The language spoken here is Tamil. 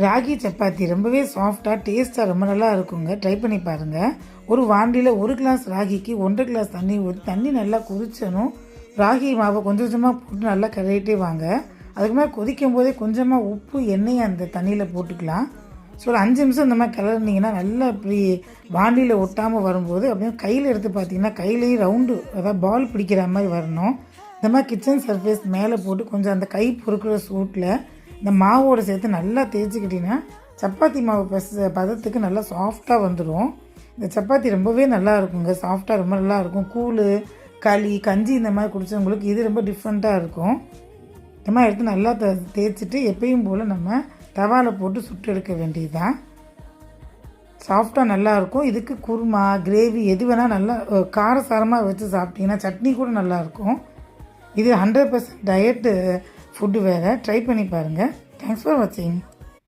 ராகி சப்பாத்தி ரொம்பவே சாஃப்டாக டேஸ்ட்டாக ரொம்ப நல்லா இருக்குங்க. ட்ரை பண்ணி பாருங்கள். ஒரு வாண்டியில் 1 கிளாஸ் ராகிக்கு 1.5 கிளாஸ் தண்ணி ஊற்றி தண்ணி நல்லா கொதிச்சணும். ராகி மாவை கொஞ்சம் கொஞ்சமாக போட்டு நல்லா கரையிட்டே வாங்க. அதுக்கு மேலே கொதிக்கும் போதே கொஞ்சமாக உப்பு எண்ணெயை அந்த தண்ணியில் போட்டுக்கலாம். ஸோ ஒரு 5 நிமிஷம் இந்த மாதிரி கிளறினீங்கன்னா நல்லா இப்படி வாண்டியில் ஒட்டாமல் வரும்போது அப்படியே கையில் எடுத்து பார்த்தீங்கன்னா கையிலேயும் ரவுண்டு அதாவது பால் பிடிக்கிற மாதிரி வரணும். இந்த மாதிரி கிச்சன் சர்ஃபேஸ் மேலே போட்டு கொஞ்சம் அந்த கை பொறுக்கிற சூட்டில் இந்த மாவோடு சேர்த்து நல்லா தேய்ச்சிக்கிட்டிங்கன்னா சப்பாத்தி மாவு பதத்துக்கு நல்லா சாஃப்டாக வந்துடும். இந்த சப்பாத்தி ரொம்பவே நல்லா இருக்குங்க. சாஃப்டாக ரொம்ப நல்லா இருக்கும். கூழ், களி, கஞ்சி இந்த மாதிரி குடித்தவங்களுக்கு இது ரொம்ப டிஃப்ரெண்ட்டாக இருக்கும். இந்த மாதிரி எடுத்து நல்லா தேய்ச்சிட்டு எப்பயும் போல் நம்ம தவாவில் போட்டு சுட்டு எடுக்க வேண்டியது தான். சாஃப்டாக நல்லாயிருக்கும். இதுக்கு குருமா, கிரேவி எது வேணால் நல்லா காரசாரமாக வச்சு சாப்பிட்டிங்கன்னா சட்னி கூட நல்லாயிருக்கும். இது 100% டயட்டு ஃபுட்டு வேறு. ட்ரை பண்ணி பாருங்கள். தேங்க்ஸ் ஃபார் வாட்சிங்.